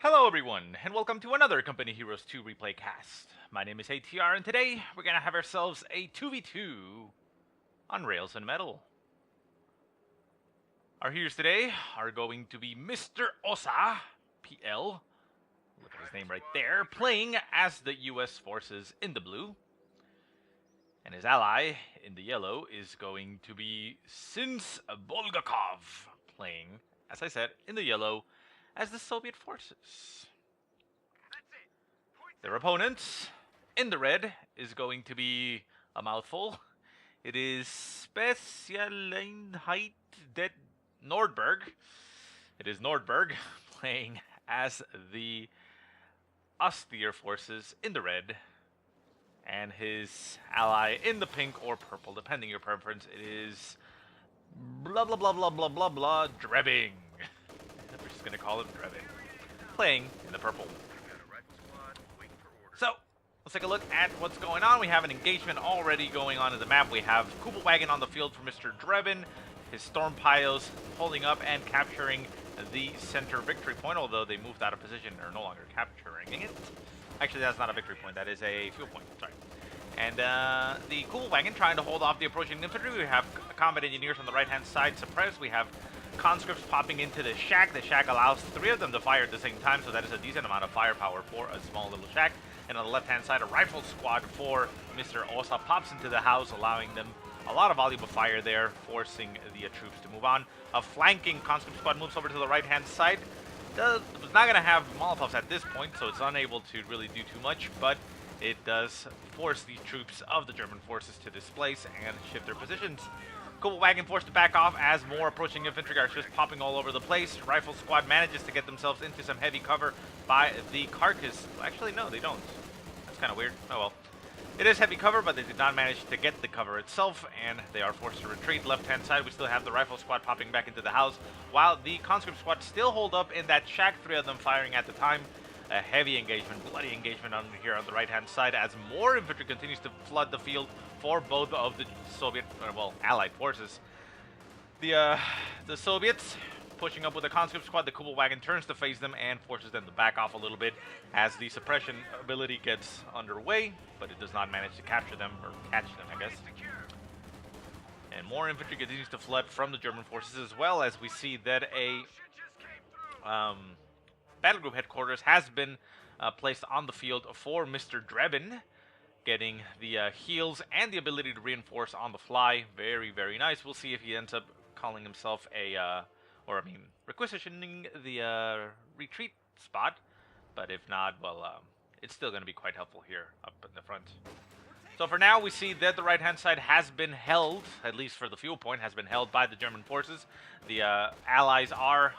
Hello everyone, and welcome to another Company Heroes 2 replay cast. My name is ATR, and today we're gonna have ourselves a 2v2 on Rails and Metal. Our heroes today are going to be Mr.Osa.PL, look at his name right there, playing as the US forces in the blue. And his ally in the yellow is going to be Bulgakov, playing, as I said, in the yellow as the Soviet forces. Their opponent in the red is going to be a mouthful. It is Spezialeinheit Nordberg. It is Nordberg playing as the austere forces in the red. And his ally in the pink or purple, depending your preference, it is blah blah blah blah blah blah blah Drebin. We're just gonna call him Drebin, playing in the purple. So let's take a look at what's going on. We have an engagement already going on in the map. We have Kubel Wagon on the field for Mr. Drebin. His Storm Pios holding up and capturing the center victory point, although they moved out of position and are no longer capturing it. Actually, that's not a victory point. That is a fuel point. Sorry. And the Kubel Wagon trying to hold off the approaching infantry. We have combat engineers on the right-hand side suppressed. We have conscripts popping into the shack. The shack allows 3 of them to fire at the same time, so that is a decent amount of firepower for a small little shack. And on the left-hand side, a rifle squad for Mr. Osa pops into the house, allowing them a lot of volume of fire there, forcing the troops to move on. A flanking conscript squad moves over to the right-hand side. It's not going to have Molotovs at this point, so it's unable to really do too much, but it does force the troops of the German forces to displace and shift their positions. Kubel Wagon forced to back off as more approaching infantry are just popping all over the place. Rifle squad manages to get themselves into some heavy cover by the carcass. Actually, no, they don't. That's kind of weird. Oh well. It is heavy cover, but they did not manage to get the cover itself, and they are forced to retreat. Left-hand side, we still have the rifle squad popping back into the house, while the conscript squad still hold up in that shack, 3 of them firing at the time. A heavy engagement, bloody engagement on here on the right-hand side as more infantry continues to flood the field for both of the Soviet, Allied forces. The Soviets pushing up with the conscript squad. The Kubel Wagon turns to face them and forces them to back off a little bit as the suppression ability gets underway, but it does not manage to capture them, or catch them, I guess. And more infantry continues to flood from the German forces, as well as we see that a battle group headquarters has been placed on the field for Mr. Drebin, getting the heals and the ability to reinforce on the fly. Very, very nice. We'll see if he ends up calling himself requisitioning the retreat spot. But if not, well, it's still going to be quite helpful here up in the front. So for now, we see that the right-hand side has been held, at least for the fuel point, has been held by the German forces. The Allies are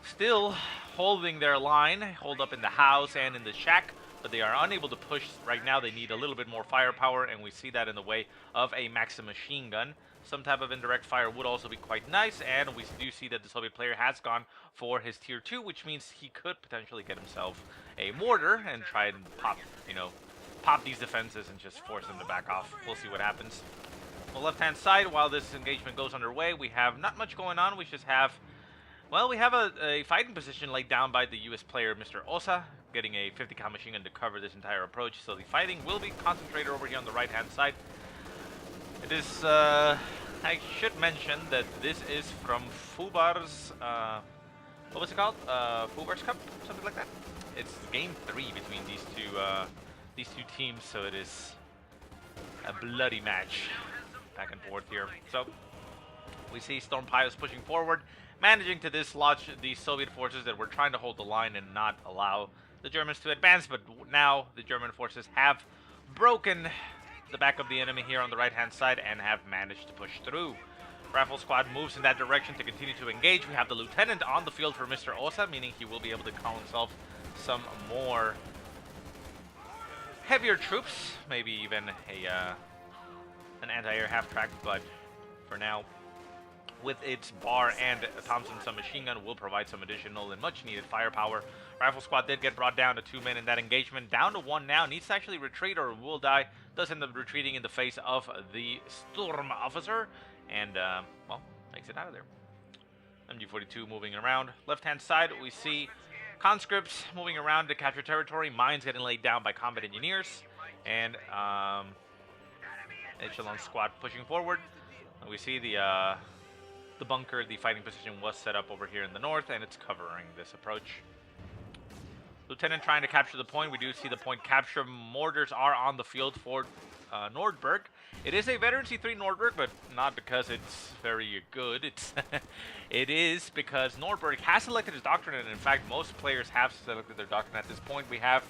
still holding their line, hold up in the house and in the shack, but they are unable to push right now. They need a little bit more firepower, and we see that in the way of a Maxim machine gun. Some type of indirect fire would also be quite nice, and we do see that the Soviet player has gone for his tier 2, which means he could potentially get himself a mortar and try and pop these defenses and just force them to back off. We'll see what happens. On the left-hand side, while this engagement goes underway, we have not much going on. We just have, well, we have a fighting position laid down by the US player, Mr. Osa, getting a 50 cal machine gun to cover this entire approach. So the fighting will be concentrated over here on the right-hand side. It is, I should mention that this is from Fubar's, what was it called? Fubar's Cup? Something like that? It's game 3 between these two teams, so it is a bloody match back and forth here. So we see Storm Pios pushing forward, managing to dislodge the Soviet forces that were trying to hold the line and not allow the Germans to advance, but now the German forces have broken the back of the enemy here on the right-hand side and have managed to push through. Rifle squad moves in that direction to continue to engage. We have the lieutenant on the field for Mr. Osa, meaning he will be able to call himself some more heavier troops, maybe even an anti-air half-track, but for now, with its bar and Thompson submachine gun, will provide some additional and much-needed firepower. Rifle squad did get brought down to 2 men in that engagement. Down to 1 now. Needs to actually retreat or will die. Does end up retreating in the face of the Sturm officer. And, well, makes it out of there. MG42 moving around. Left-hand side, we see Conscripts moving around to capture territory. Mines getting laid down by combat engineers. And echelon squad pushing forward. And we see the bunker, the fighting position was set up over here in the north, and it's covering this approach. Lieutenant trying to capture the point. We do see the point capture. Mortars are on the field for Nordberg. It is a veteran C3 Nordberg, but not because it's very good. It is because Nordberg has selected his doctrine, and in fact, most players have selected their doctrine at this point. We have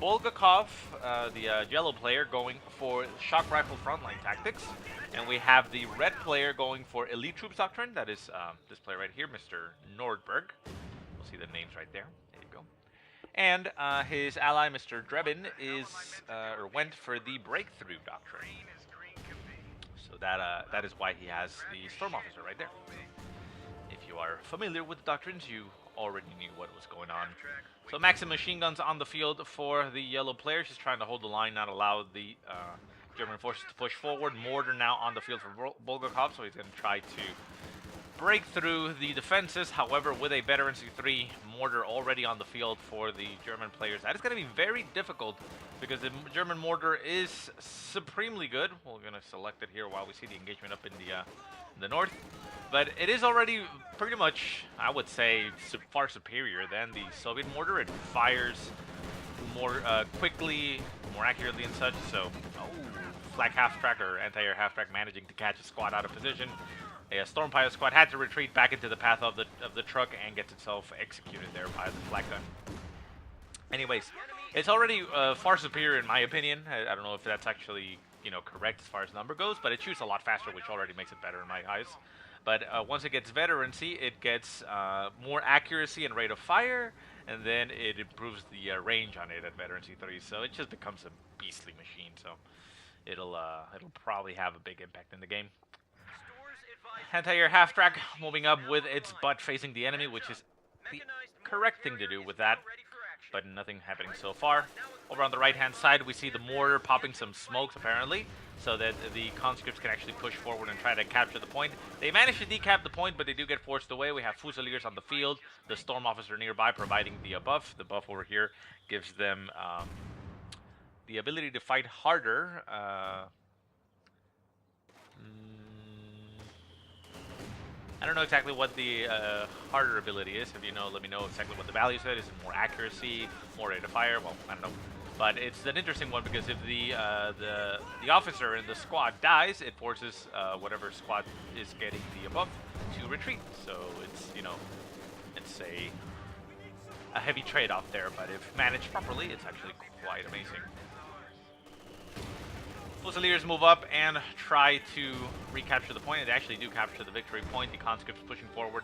Bulgakov, the yellow player, going for shock rifle frontline tactics, and we have the red player going for elite troops doctrine. That is this player right here, Mr. Nordberg. We'll see the names right there. There you go. And his ally, Mr. Drebin, is or went for the breakthrough doctrine. So that is why he has the storm officer right there. If you are familiar with the doctrines, you already knew what was going on. So maximum machine guns on the field for the yellow player. She's trying to hold the line, not allow the German forces to push forward. Mortar now on the field for Bulgakov, so he's going to try to break through the defenses. However, with a veteran C3 mortar already on the field for the German players, that is going to be very difficult because the German mortar is supremely good. We're going to select it here while we see the engagement up in the north. But it is already pretty much, I would say, far superior than the Soviet mortar. It fires more quickly, more accurately and such. So, flak half-track or anti-air half-track managing to catch a squad out of position. A storm pilot squad had to retreat back into the path of the truck and gets itself executed there by the flak gun. Anyways, it's already far superior in my opinion. I don't know if that's actually, you know, correct as far as number goes, but it shoots a lot faster, which already makes it better in my eyes. But once it gets veterancy, it gets more accuracy and rate of fire, and then it improves the range on it at veterancy 3. So it just becomes a beastly machine. So it'll probably have a big impact in the game. Anti-air half-track moving up with its butt facing the enemy, which is the correct thing to do with that, but nothing happening so far. Over on the right-hand side, we see the mortar popping some smokes, apparently, so that the conscripts can actually push forward and try to capture the point. They manage to decap the point, but they do get forced away. We have Fusiliers on the field, the storm officer nearby providing the buff. The buff over here gives them the ability to fight harder. I don't know exactly what the harder ability is. If you know, let me know exactly what the value said. Is it more accuracy, more rate of fire? Well, I don't know. But it's an interesting one because if the officer in the squad dies, it forces whatever squad is getting the buff to retreat. So it's, you know, it's a heavy trade-off there. But if managed properly, it's actually quite amazing. Fusiliers move up and try to recapture the point. They actually do capture the victory point. The conscripts pushing forward.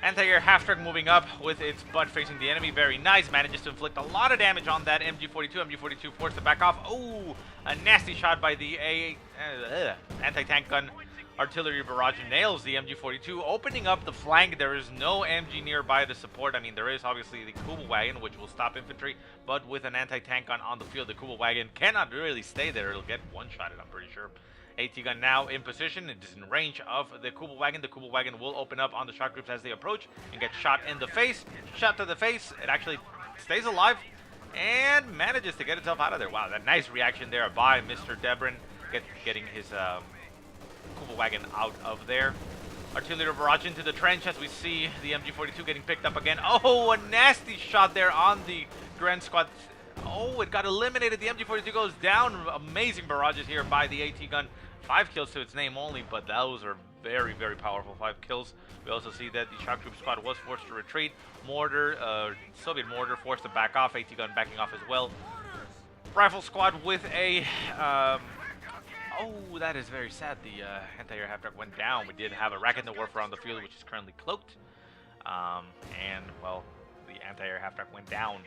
Anti-air half-track moving up with its butt facing the enemy. Very nice. Manages to inflict a lot of damage on that MG42. MG42 forced to back off. Oh, a nasty shot by the anti-tank gun. Artillery barrage nails the MG42, opening up the flank. There is no MG nearby to support. I mean, there is obviously the Kubel wagon, which will stop infantry, but with an anti-tank gun on the field, the Kubel wagon cannot really stay there. It'll get one-shotted, I'm pretty sure. AT gun now in position. It is in range of the Kubel wagon. The Kubel wagon will open up on the shock groups as they approach and get shot in the face. Shot to the face. It actually stays alive and manages to get itself out of there. Wow, that nice reaction there by Mr. Drebin, getting his Kubel wagon out of there. Artillery barrage into the trench as we see the MG42 getting picked up again. Oh, a nasty shot there on the Grand Squad. Oh, it got eliminated. The MG42 goes down. Amazing barrages here by the AT gun. 5 kills to its name only, but those are very, very powerful 5 kills. We also see that the shock troop squad was forced to retreat. Mortar, Soviet mortar forced to back off. AT gun backing off as well. Rifle squad with a oh, that is very sad. The anti-air half-track went down. We did have a Racket in the Warfare on the field, which is currently cloaked. And, well, the anti-air half-track went down.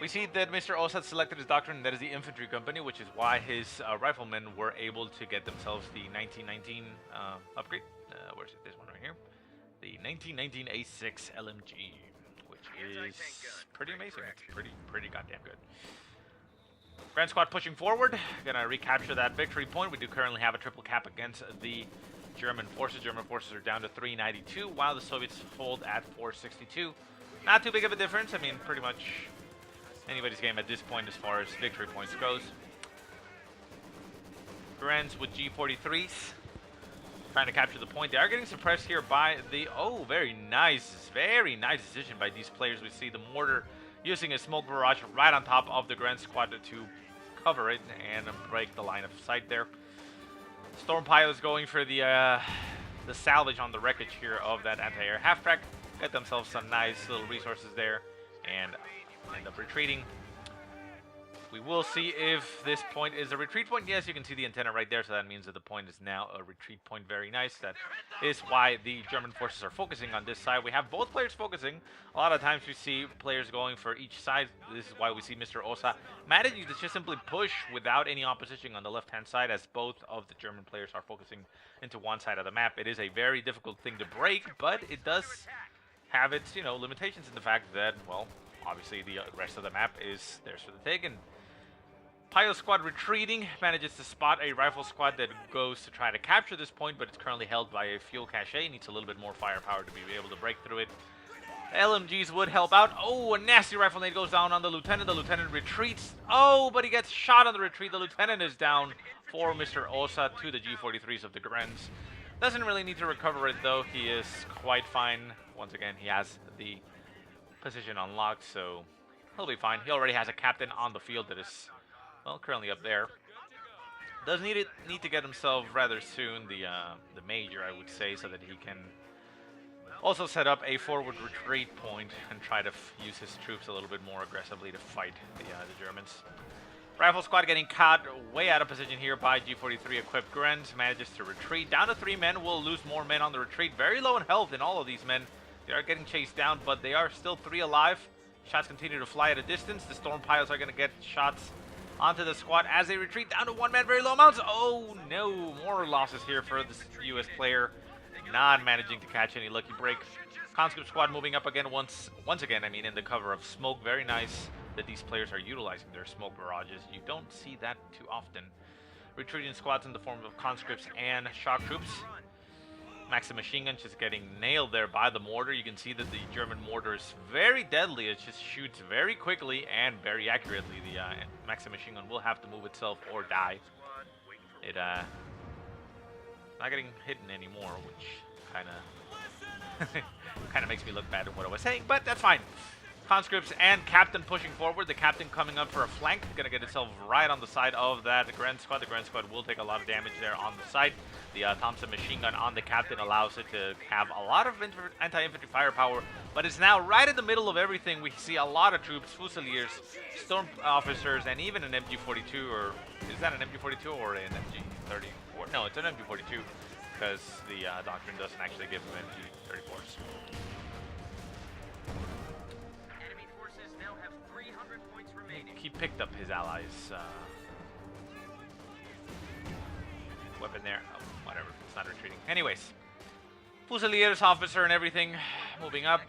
We see that Mr.Osa selected his doctrine, that is the infantry company, which is why his riflemen were able to get themselves the 1919 upgrade. Where's it? This one right here. The 1919 A6 LMG, which is pretty amazing. It's pretty goddamn good. Grand Squad pushing forward, gonna recapture that victory point. We do currently have a triple cap against the German forces. German forces are down to 392, while the Soviets hold at 462. Not too big of a difference. I mean, pretty much anybody's game at this point as far as victory points goes. Grens with G43s. Trying to capture the point. They are getting suppressed here by the... Oh, very nice decision by these players. We see the mortar using a smoke barrage right on top of the Grand Squad to cover it and break the line of sight there. Storm Pilots going for the salvage on the wreckage here of that anti-air half-track. Get themselves some nice little resources there and end up retreating. We will see if this point is a retreat point. Yes, you can see the antenna right there, so that means that the point is now a retreat point. Very nice. That is why the German forces are focusing on this side. We have both players focusing. A lot of times we see players going for each side. This is why we see Mr. Osa managing to just simply push without any opposition on the left-hand side, as both of the German players are focusing into one side of the map. It is a very difficult thing to break, but it does have its, you know, limitations in the fact that, well, obviously the rest of the map is theirs for the taking. Pilot squad retreating, manages to spot a rifle squad that goes to try to capture this point, but it's currently held by a fuel cache. Needs a little bit more firepower to be able to break through it. LMGs would help out. Oh, a nasty rifle nade goes down on the lieutenant. The lieutenant retreats. Oh, but he gets shot on the retreat. The lieutenant is down for Mr. Osa to the G43s of the Grens. Doesn't really need to recover it, though. He is quite fine. Once again, he has the position unlocked, so he'll be fine. He already has a captain on the field that is, well, currently up there. Does need to get himself rather soon the major, I would say, so that he can also set up a forward retreat point and try to use his troops a little bit more aggressively to fight the Germans. Rifle squad getting caught way out of position here by G43 equipped Grens. Manages to retreat down to 3 men. Will lose more men on the retreat. Very low in health in all of these men. They are getting chased down, but they are still 3 alive. Shots continue to fly at a distance. The storm pilots are going to get shots onto the squad as they retreat down to 1 man. Very low amounts. Oh no, more losses here for this US player. Not managing to catch any lucky break. Conscript squad moving up again once again, I mean, in the cover of smoke. Very nice that these players are utilizing their smoke barrages. You don't see that too often. Retreating squads in the form of conscripts and shock troops. Maxim machine gun just getting nailed there by the mortar. You can see that the German mortar is very deadly. It just shoots very quickly and very accurately. The Maxim machine gun will have to move itself or die. It not getting hidden anymore, which kind of makes me look bad at what I was saying, but that's fine. Conscripts and captain pushing forward. The captain coming up for a flank. Gonna get itself right on the side of that Grand Squad. The Grand Squad will take a lot of damage there on the side. The Thompson machine gun on the captain allows it to have a lot of anti-infantry firepower, but it's now right in the middle of everything. We see a lot of troops, Fusiliers, storm officers, and even an MG42, or is that an MG42 or an MG34? No, it's an MG42, because the Doctrine doesn't actually give them MG34s. He picked up his allies' weapon there. Oh, whatever, it's not retreating. Anyways, Fusiliers, officer, and everything moving up.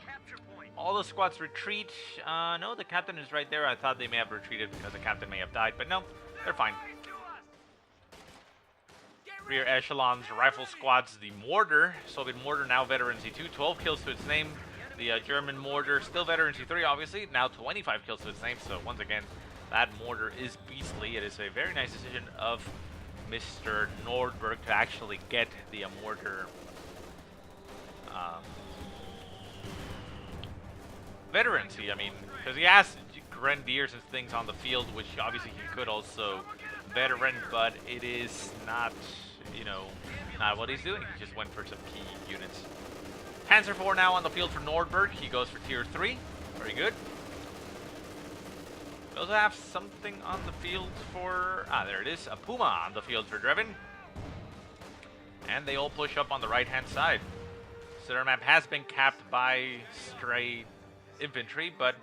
All the squads retreat. No, the captain is right there. I thought they may have retreated because the captain may have died, but no, they're fine. Rear echelons, rifle squads, the mortar, Soviet mortar, now veteran C2, 12 kills to its name. The German mortar, still veteran C3, obviously, now 25 kills to its name. So once again, that mortar is beastly. It is a very nice decision of Mr. Nordberg to actually get the mortar veterancy. I mean, because he has grenadiers and things on the field, which obviously he could also veteran, but it is not, you know, not what he's doing. He just went for some key units. Panzer IV now on the field for Nordberg. He goes for tier 3. Very good. We also have something on the field for... there it is. A Puma on the field for Drebin. And they all push up on the right-hand side. So their map has been capped by stray infantry, but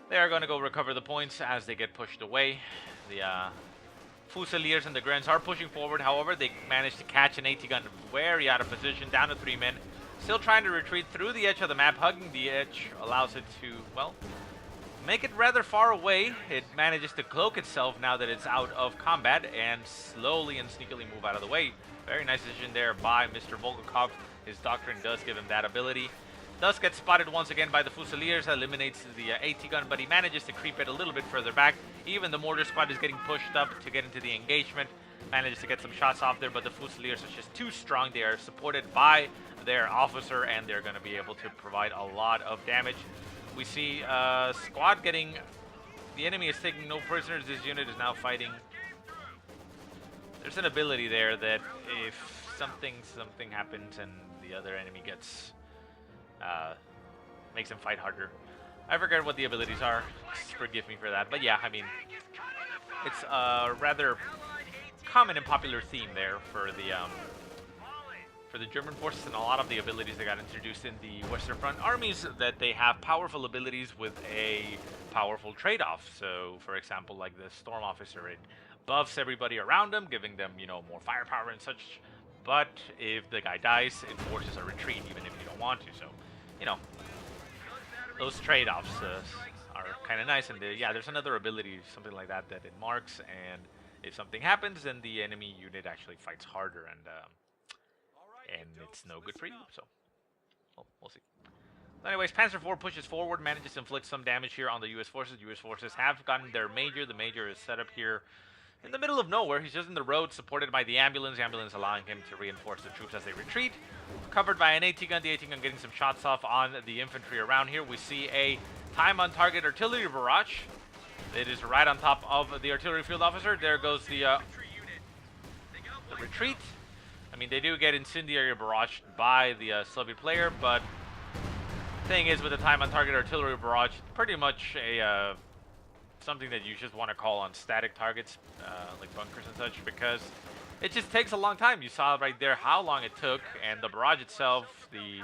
they are going to go recover the points as they get pushed away. The Fusiliers and the Grens are pushing forward. However, they managed to catch an AT gun very out of position, down to 3 men. Still trying to retreat through the edge of the map. Hugging the edge allows it to, well, make it rather far away. It manages to cloak itself now that it's out of combat and slowly and sneakily move out of the way. Very nice decision there by Mr. Volkov. His Doctrine does give him that ability. Does get spotted once again by the Fusiliers, eliminates the AT gun, but he manages to creep it a little bit further back. Even the mortar squad is getting pushed up to get into the engagement. Manages to get some shots off there, but the Fusiliers are just too strong. They are supported by their officer, and they're going to be able to provide a lot of damage. We see squad getting... The enemy is taking no prisoners. This unit is now fighting. There's an ability there that if something happens and the other enemy gets... makes them fight harder. I forget what the abilities are. Forgive me for that. But yeah, I mean, it's a rather common and popular theme there for the German forces, and a lot of the abilities that got introduced in the Western Front armies, that they have powerful abilities with a powerful trade-off. So, for example, like the Storm Officer, it buffs everybody around them, giving them, you know, more firepower and such. But if the guy dies, it forces a retreat, even if you don't want to. So, you know, those trade-offs are kind of nice. And yeah, there's another ability, something like that, that it marks, and if something happens, then the enemy unit actually fights harder, and it's no good for you. So, well, we'll see. Anyways, Panzer IV pushes forward, manages to inflict some damage here on the U.S. forces. U.S. forces have gotten their major. The major is set up here in the middle of nowhere. He's just in the road, supported by the ambulance. The ambulance allowing him to reinforce the troops as they retreat. Covered by an AT gun. The AT gun getting some shots off on the infantry around here. We see a time-on-target artillery barrage. It is right on top of the artillery field officer. There goes the retreat. I mean, they do get incendiary barrage by the Soviet player, but thing is, with the time-on-target artillery barrage, pretty much a something that you just want to call on static targets, like bunkers and such, because it just takes a long time. You saw right there how long it took, and the barrage itself, the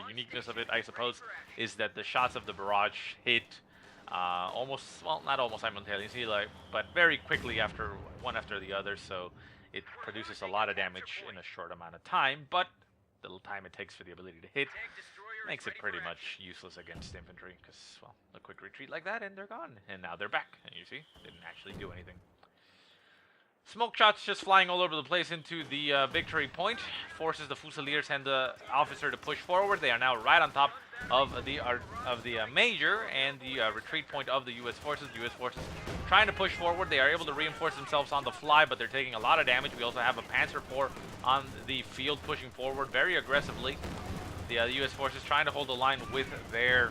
uniqueness of it, I suppose, is that the shots of the barrage hit almost, well, not almost simultaneously, but very quickly after one after the other. So it produces a lot of damage in a short amount of time, but the little time it takes for the ability to hit makes it pretty much useless against infantry, because, well, a quick retreat like that and they're gone. And now they're back, and you see, didn't actually do anything. Smoke shots just flying all over the place into the victory point. Forces the Fusiliers and the officer to push forward. They are now right on top of the major and the retreat point of the U.S. forces. The U.S. forces trying to push forward. They are able to reinforce themselves on the fly, but they're taking a lot of damage. We also have a Panzer IV on the field pushing forward very aggressively. The U.S. forces trying to hold the line with their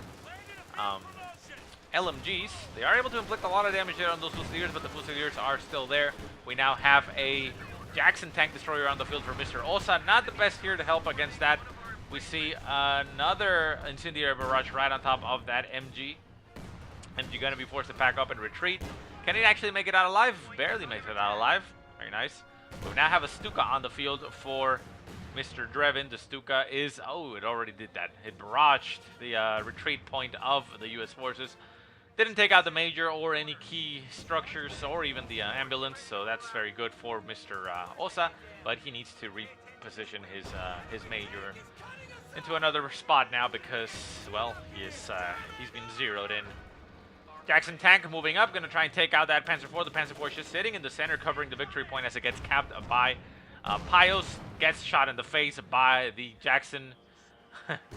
LMGs. They are able to inflict a lot of damage there on those Fusiliers, but the Fusiliers are still there. We now have a Jackson tank destroyer on the field for Mr.Osa. Not the best here to help against that. We see another incendiary barrage right on top of that MG. MG going to be forced to pack up and retreat. Can he actually make it out alive? Barely makes it out alive. Very nice. We now have a Stuka on the field for Mr. Drebin. The Stuka is... Oh, it already did that. It barraged the retreat point of the U.S. forces. Didn't take out the major or any key structures or even the ambulance, so that's very good for Mr. Osa, but he needs to reposition his major into another spot now because, well, he's been zeroed in. Jackson tank moving up, going to try and take out that Panzer IV. The Panzer IV is just sitting in the center, covering the victory point as it gets capped by Pios. Gets shot in the face by the Jackson.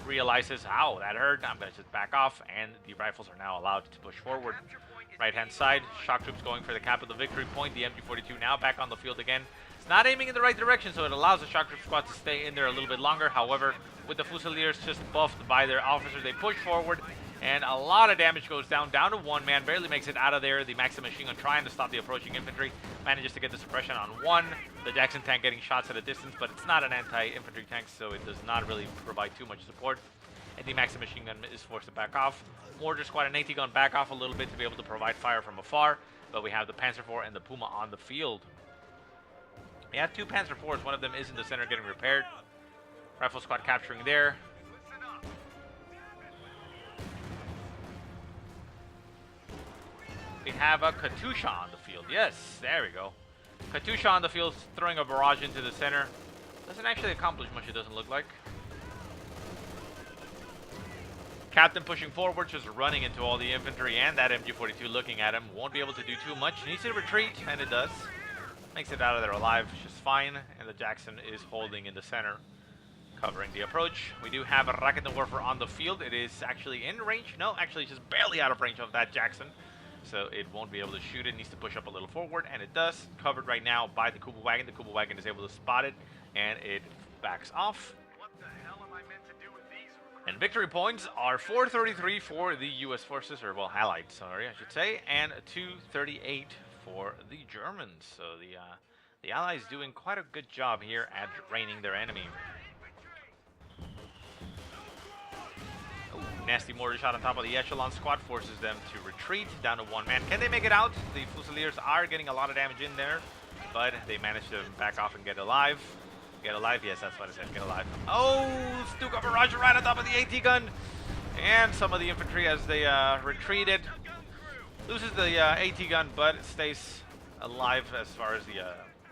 Realizes, ow, that hurt. I'm going to just back off, and the rifles are now allowed to push forward. Right-hand side, shock troops going for the cap of the victory point. The MG42 now back on the field again. It's not aiming in the right direction, so it allows the shock troop squad to stay in there a little bit longer. However, with the Fusiliers just buffed by their officer, they push forward, and a lot of damage goes down to one man. Barely makes it out of there. The Maxim machine gun trying to stop the approaching infantry. Manages to get the suppression on one. The Jackson tank getting shots at a distance, but it's not an anti-infantry tank, so it does not really provide too much support. And the Maxim machine gun is forced to back off. Mortar squad and AT gun back off a little bit to be able to provide fire from afar. But we have the Panzer IV and the Puma on the field. We have two Panzer IVs. One of them is in the center getting repaired. Rifle squad capturing there. We have a Katusha on the field. Yes, there we go. Katusha on the field, throwing a barrage into the center. Doesn't actually accomplish much, it doesn't look like. Captain pushing forward, just running into all the infantry, and that MG42 looking at him. Won't be able to do too much. Needs to retreat, and it does. Makes it out of there alive, just fine. And the Jackson is holding in the center. Covering the approach. We do have a Rocket Warfare on the field. It is actually in range. No, actually just barely out of range of that Jackson. So it won't be able to shoot it. Needs to push up a little forward, and it does. Covered right now by the Kuba Wagon. The Kuba Wagon is able to spot it, and it backs off. What the hell am I meant to do with these recruits? And victory points are 433 for the U.S. forces, or well, Allied, sorry, I should say, and 238 for the Germans. So the Allies doing quite a good job here at draining their enemy. Ooh, nasty mortar shot on top of the echelon squad forces them to retreat down to one man. Can they make it out? The Fusiliers are getting a lot of damage in there, but they managed to back off and get alive. Get alive? Yes, that's what I said. Get alive. Oh, Stuka barrage right on top of the AT gun. And some of the infantry as they retreated. Loses the AT gun, but it stays alive as far as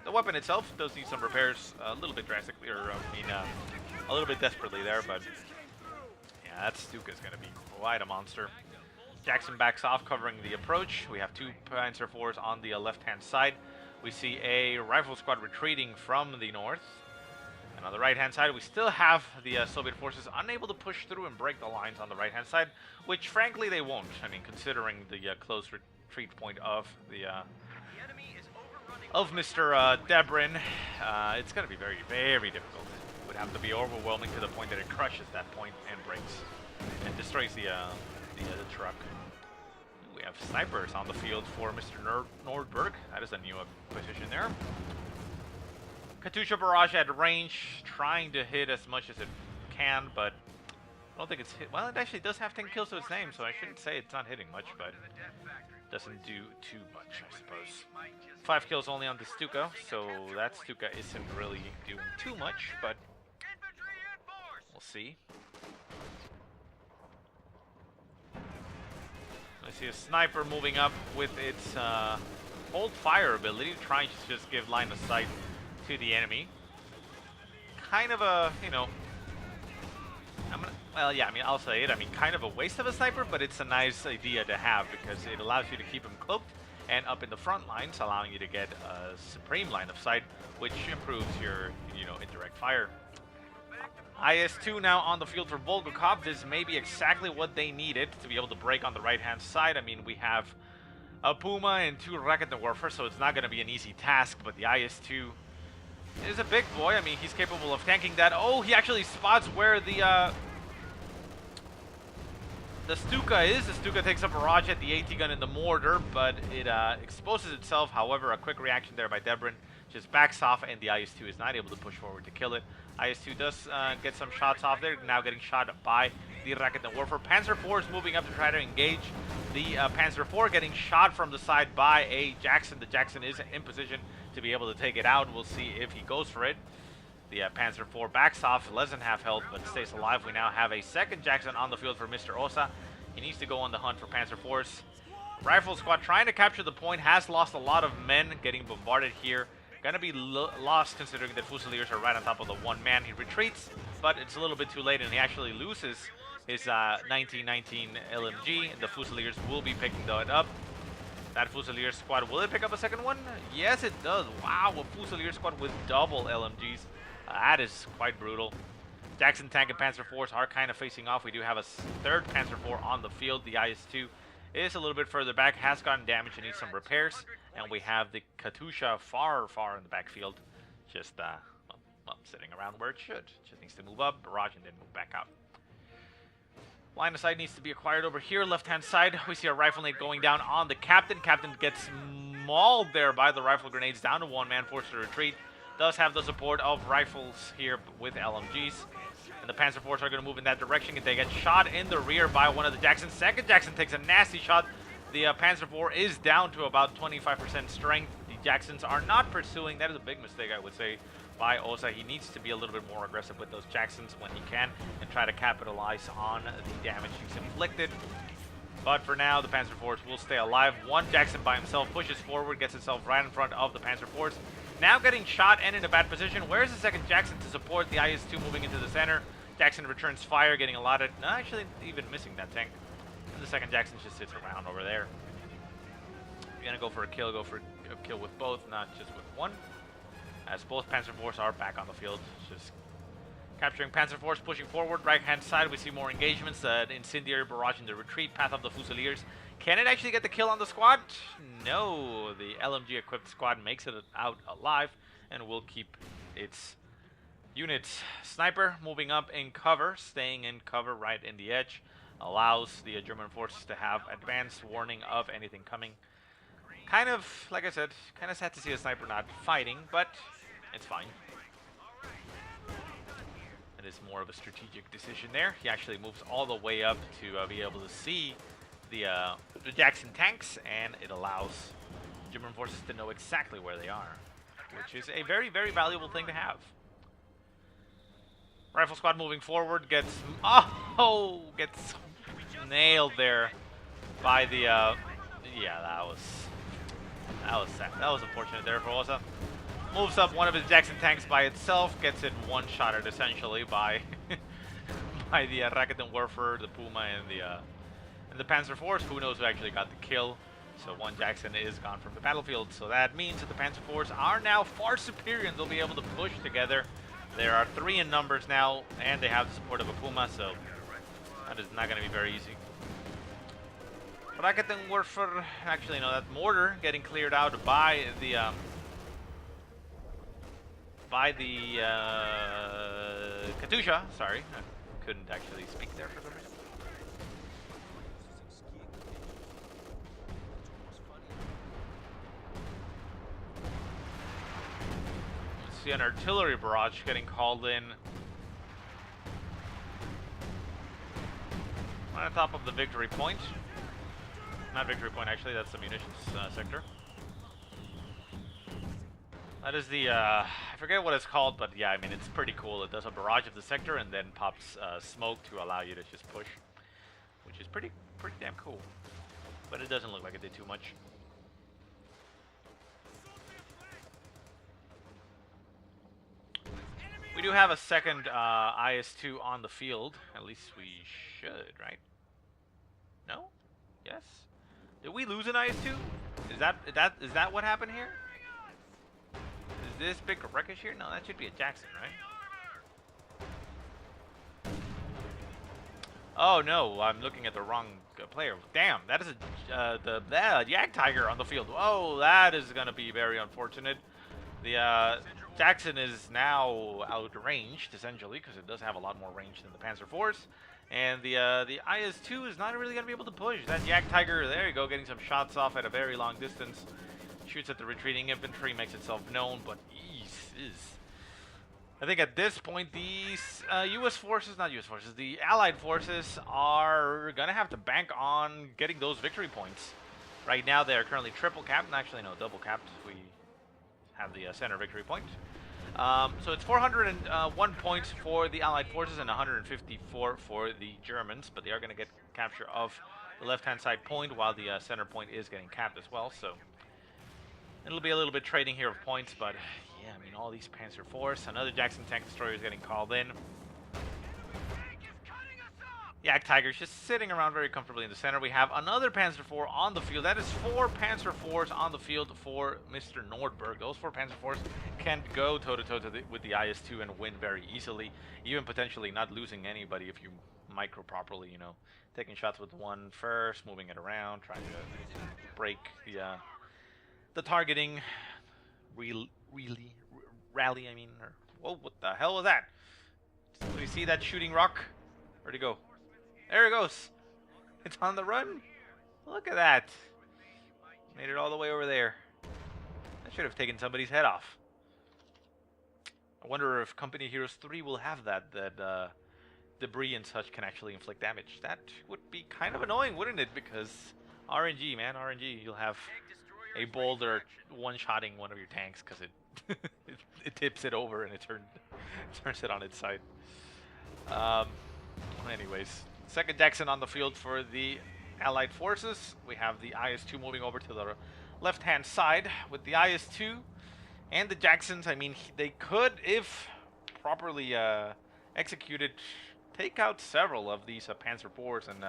the weapon itself. Does need some repairs a little bit drastically, or a little bit desperately there, but yeah, that Stuka is going to be quite a monster. Jackson backs off, covering the approach. We have two Panzer IVs on the left-hand side. We see a rifle squad retreating from the north. And on the right-hand side, we still have the Soviet forces unable to push through and break the lines on the right-hand side, which frankly they won't. I mean, considering the close retreat point of the Mr. Drebin, it's going to be very, very difficult. It would have to be overwhelming to the point that it crushes that point and breaks and destroys the truck. We have snipers on the field for Mr. Nordberg. That is a new position there. Katyusha barrage at range, trying to hit as much as it can, but I don't think it's hit. Well, it actually does have 10 kills to its name, so I shouldn't say it's not hitting much, but doesn't do too much, I suppose. 5 kills only on the Stuka, so that Stuka isn't really doing too much, but we'll see. I see a sniper moving up with its hold fire ability, trying to just give line of sight to the enemy. Kind of a, you know, well, yeah, I mean, I'll say it. I mean, kind of a waste of a sniper, but it's a nice idea to have because it allows you to keep him cloaked and up in the front lines, allowing you to get a supreme line of sight, which improves your, you know, indirect fire. IS-2 now on the field for Volgokov. This may be exactly what they needed to be able to break on the right-hand side. I mean, we have a Puma and 2 Rocket Warfare, so it's not going to be an easy task, but the IS-2 is a big boy. I mean, he's capable of tanking that. Oh, he actually spots where the Stuka is. The Stuka takes a barrage at the AT gun and the mortar, but it exposes itself. However, a quick reaction there by Drebin just backs off, and the IS-2 is not able to push forward to kill it. IS-2 does get some shots off there, now getting shot by the Rocket Warfare. Panzer IV is moving up to try to engage the Panzer IV, getting shot from the side by a Jackson. The Jackson is in position to be able to take it out. We'll see if he goes for it. The Panzer IV backs off, less than half health, but stays alive. We now have a second Jackson on the field for Mr. Osa. He needs to go on the hunt for Panzer IVs. Rifle squad trying to capture the point, has lost a lot of men, getting bombarded here. Gonna be lost considering that Fusiliers are right on top of the one man. He retreats, but it's a little bit too late, and he actually loses his 1919 LMG, and the Fusiliers will be picking that up. That Fusilier squad, will it pick up a second one? Yes, it does. Wow, a Fusilier squad with double LMGs. That is quite brutal. Jackson tank and Panzer IVs are kind of facing off. We do have a third Panzer IV on the field. The IS-2 is a little bit further back, has gotten damaged and needs some repairs. And we have the Katyusha far, far in the backfield, just well, sitting around where it should. Just needs to move up, barrage, and then move back out. Line of sight needs to be acquired over here. Left-hand side, we see a rifle nade going down on the captain. Captain gets mauled there by the rifle grenades, down to one man, forced to retreat. Does have the support of rifles here with LMGs. And the Panzer IVs are going to move in that direction. If they get shot in the rear by one of the Jacksons. Second Jackson takes a nasty shot. The Panzer IV is down to about 25% strength. The Jacksons are not pursuing. That is a big mistake, I would say, by Osa. He needs to be a little bit more aggressive with those Jacksons when he can and try to capitalize on the damage he's inflicted. But for now, the Panzer IVs will stay alive. One Jackson by himself pushes forward, gets himself right in front of the Panzer IVs. Now getting shot and in a bad position. Where's the second Jackson to support the IS-2 moving into the center? Jackson returns fire, getting a lot of... No, actually, even missing that tank. And the second Jackson just sits around over there. You're going to go for a kill, go for a kill with both, not just with one. As both Panzer IVs are back on the field, just Capturing Panzer Force, pushing forward. Right-hand side, we see more engagements. Incendiary barrage in the retreat. Path of the Fusiliers. Can it actually get the kill on the squad? No. The LMG-equipped squad makes it out alive and will keep its units. Sniper moving up in cover, staying in cover right in the edge. Allows the German forces to have advanced warning of anything coming. Kind of, like I said, kind of sad to see a sniper not fighting, but it's fine. It is more of a strategic decision there. He actually moves all the way up to be able to see the Jackson tanks, and it allows German forces to know exactly where they are, which is a very, very valuable thing to have. Rifle squad moving forward gets gets nailed there by the yeah, that was sad. That was unfortunate there for Osa. Moves up one of his Jackson tanks by itself, gets it one-shotted essentially by by the Raketenwerfer, the Puma, and the Panzer Force. Who knows who actually got the kill? So one Jackson is gone from the battlefield. So that means that the Panzer Force are now far superior and they'll be able to push together. There are 3 in numbers now, and they have the support of a Puma, so that is not going to be very easy. Raketenwerfer, actually no, that mortar getting cleared out by the Katusha. Sorry, I couldn't actually speak there for some reason. Let's see an artillery barrage getting called in on top of the victory point. Not victory point, actually, that's the munitions sector. That is the, I forget what it's called, but yeah, I mean, it's pretty cool. It does a barrage of the sector and then pops smoke to allow you to just push, which is pretty damn cool. But it doesn't look like it did too much. We do have a second IS-2 on the field. At least we should, right? No? Yes? Did we lose an IS-2? Is that what happened here? Is this big wreckage here? No, that should be a Jackson, right? Oh no, I'm looking at the wrong player. Damn, that is the Jagdtiger on the field. Oh, that is going to be very unfortunate. The Jackson is now outranged, essentially, because it does have a lot more range than the Panzer Force. And the IS-2 is not really going to be able to push. That Jagdtiger, there you go, getting some shots off at a very long distance. Shoots at the retreating infantry, makes itself known, but I think at this point, these the Allied forces are going to have to bank on getting those victory points. Right now, they are currently triple capped. Actually, no, double capped. We have the center victory point. So it's 401 points for the Allied forces and 154 for the Germans, but they are going to get capture of the left-hand side point while the center point is getting capped as well. So it'll be a little bit trading here of points, but yeah, I mean, all these Panzer Force, another Jackson tank destroyer is getting called in. Jagdtiger's just sitting around very comfortably in the center. We have another Panzer IV on the field. That is 4 Panzer IVs on the field for Mr. Nordberg. Those 4 Panzer IVs can go toe-to-toe with the IS-2 and win very easily, even potentially not losing anybody if you micro properly, you know, taking shots with one first, moving it around, trying to break the targeting rally, I mean, or, whoa, what the hell was that? Do you see that shooting rock? Where'd it go? There it goes. It's on the run. Look at that. Made it all the way over there. That should have taken somebody's head off. I wonder if Company Heroes 3 will have that debris and such can actually inflict damage. That would be kind of annoying, wouldn't it? Because RNG, man, RNG. You'll have a boulder one-shotting one of your tanks because it tips it over and it turns it on its side. Anyways, second Jackson on the field for the Allied forces. We have the IS-2 moving over to the left-hand side with the IS-2 and the Jacksons. I mean, they could, if properly executed, take out several of these Panzer IVs and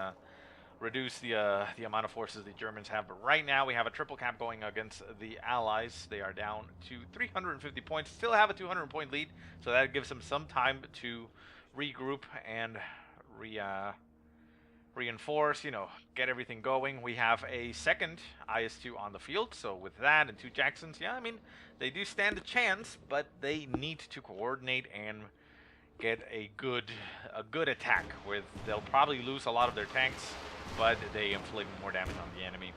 reduce the amount of forces the Germans have. But right now we have a triple cap going against the Allies. They are down to 350 points. Still have a 200 point lead, so that gives them some time to regroup and reinforce, get everything going. We have a second IS-2 on the field, so with that and 2 Jacksons, yeah, I mean, they do stand a chance, but they need to coordinate and get a good attack. They'll probably lose a lot of their tanks, but they inflict more damage on the enemy.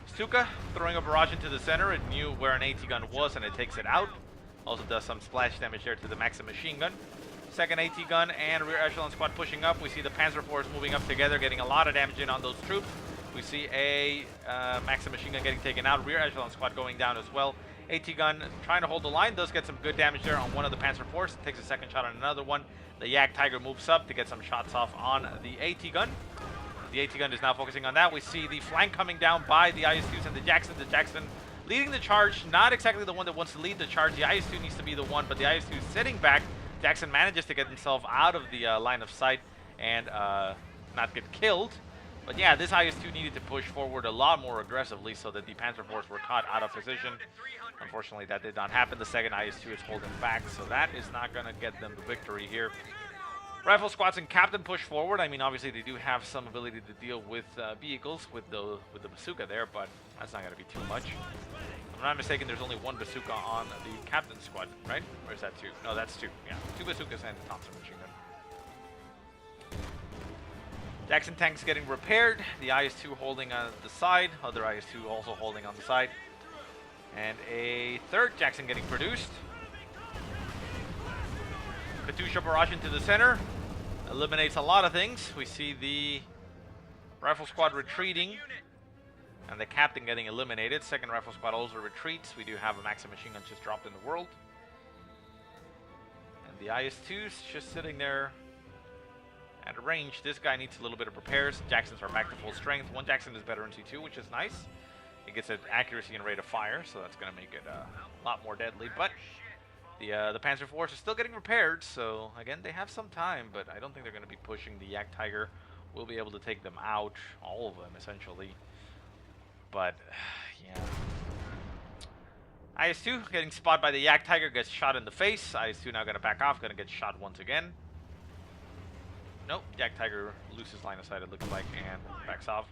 Stuka throwing a barrage into the center. It knew where an AT gun was, and it takes it out. Also does some splash damage there to the Maxim machine gun. Second AT gun and rear echelon squad pushing up. We see the Panzer Force moving up together, getting a lot of damage in on those troops. We see a Maxim machine gun getting taken out. Rear echelon squad going down as well. AT gun trying to hold the line, does get some good damage there on one of the Panzer Force. Takes a second shot on another one. The Jagdtiger moves up to get some shots off on the AT gun. The AT gun is now focusing on that. We see the flank coming down by the IS-2s and the Jackson. The Jackson leading the charge, not exactly the one that wants to lead the charge. The IS-2 needs to be the one, but the IS-2 is sitting back. Jackson manages to get himself out of the line of sight and not get killed. But yeah, this IS-2 needed to push forward a lot more aggressively so that the Panzer Force were caught out of position. Unfortunately, that did not happen. The second IS-2 is holding back, so that is not going to get them the victory here. Rifle squads and captain push forward. I mean, obviously they do have some ability to deal with vehicles with the bazooka there, but that's not going to be too much. If I'm not mistaken, there's only 1 bazooka on the captain squad, right? Or is that 2? No, that's 2. Yeah, 2 bazookas and a Thompson machine gun. Jackson tanks getting repaired. The IS-2 holding on the side. Other IS-2 also holding on the side. And a third Jackson getting produced. Katusha barrage into the center. Eliminates a lot of things. We see the rifle squad retreating. And the captain getting eliminated. Second rifle squad also retreats. We do have a Maxim machine gun just dropped in the world. And the IS-2's just sitting there at range. This guy needs a little bit of repairs. Jacksons are back to full strength. 1 Jackson is better in C2, which is nice. It gets an accuracy and rate of fire, so that's going to make it a lot more deadly. But the Panzer Force is still getting repaired, so again, they have some time, but I don't think they're going to be pushing. The Jagdtiger will be able to take them out, all of them, essentially. But, yeah. IS-2 getting spotted by the Jagdtiger, gets shot in the face. IS-2 now going to back off, going to get shot once again. Nope, Jagdtiger loses line of sight, it looks like, and backs off.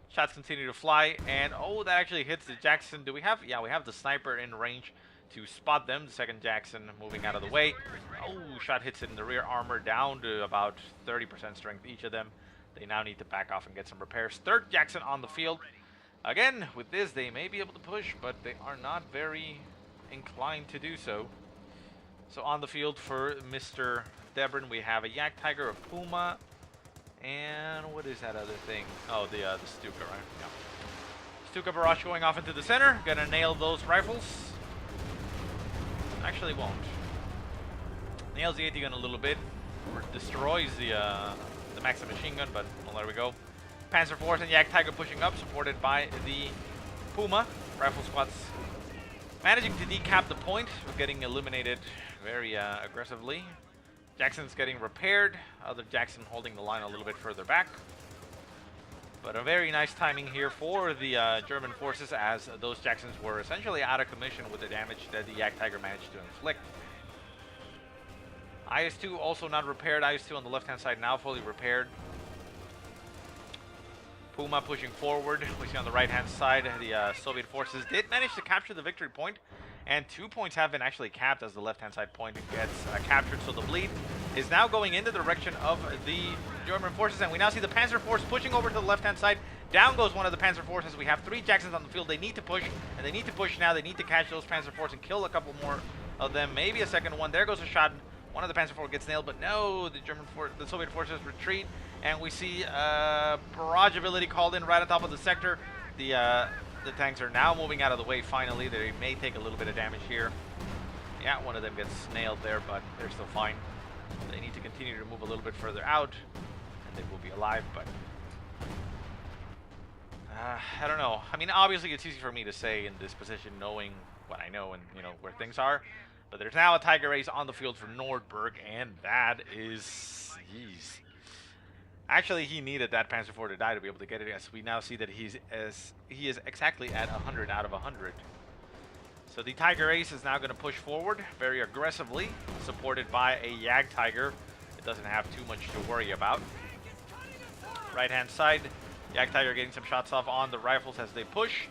Shots continue to fly, and oh, that actually hits the Jackson. Do we have? Yeah, we have the sniper in range to spot them. The second Jackson moving out of the way. Oh, shot hits it in the rear armor, down to about 30% strength each of them. They now need to back off and get some repairs. Third Jackson on the field. Again, with this, they may be able to push, but they are not very inclined to do so. So on the field for Mr. Drebin, we have a Jagdtiger, a Puma, and what is that other thing? Oh, the Stuka, right? Yeah. Stuka barrage going off into the center. Gonna nail those rifles. Actually won't. Nails the AT gun a little bit. Or destroys the Maxim machine gun, but well, there we go. Panzer Force and Jagdtiger pushing up, supported by the Puma. Rifle squads managing to decap the point, but getting eliminated very aggressively. Jackson's getting repaired. Other Jackson holding the line a little bit further back. But a very nice timing here for the German forces, as those Jacksons were essentially out of commission with the damage that the Jagdtiger managed to inflict. IS-2 also not repaired. IS-2 on the left-hand side now fully repaired. Puma pushing forward. We see on the right-hand side the Soviet forces did manage to capture the victory point, and 2 points have been actually capped as the left-hand side point gets captured. So the bleed is now going in the direction of the German forces, and we now see the Panzer Force pushing over to the left-hand side. Down goes one of the Panzer Forces. We have 3 Jacksons on the field. They need to push, and they need to push now. They need to catch those Panzer Forces and kill a couple more of them. Maybe a second one. There goes a shot. One of the Panzer Forces gets nailed, but no, the Soviet forces retreat, and we see barrage ability called in right on top of the sector. The tanks are now moving out of the way finally. They may take a little bit of damage here. Yeah, one of them gets nailed there, but they're still fine. They need to continue to move a little bit further out, and they will be alive, but I don't know. I mean, obviously it's easy for me to say in this position, knowing what I know and, you know, where things are. But there's now a Tiger race on the field for Nordberg, and that is, jeez. Actually, he needed that Panzer IV to die to be able to get it. As we now see that he is exactly at 100 out of 100. So the Tiger Ace is now going to push forward very aggressively, supported by a Jagdtiger. It doesn't have too much to worry about. Right-hand side, Jagdtiger getting some shots off on the rifles as they push.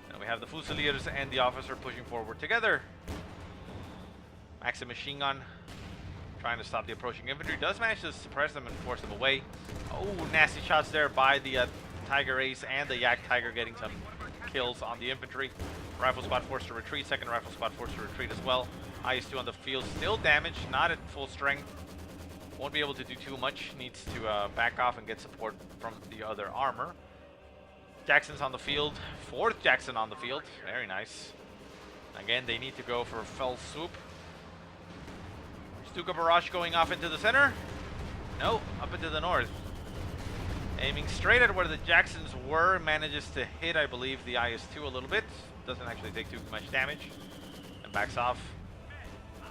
And we have the Fusiliers and the officer pushing forward together. Maxim machine gun trying to stop the approaching infantry. Does manage to suppress them and force them away. Oh, nasty shots there by the Tiger Ace and the Jagdtiger getting some kills on the infantry. Rifle squad forced to retreat. Second rifle squad forced to retreat as well. IS-2 on the field, still damaged, not at full strength. Won't be able to do too much. Needs to back off and get support from the other armor. Jackson's on the field. Fourth Jackson on the field. Very nice. Again, they need to go for a fell swoop. Stuka barrage going off into the center. No, up into the north. Aiming straight at where the Jacksons were, manages to hit, I believe, the IS-2 a little bit. Doesn't actually take too much damage. And backs off.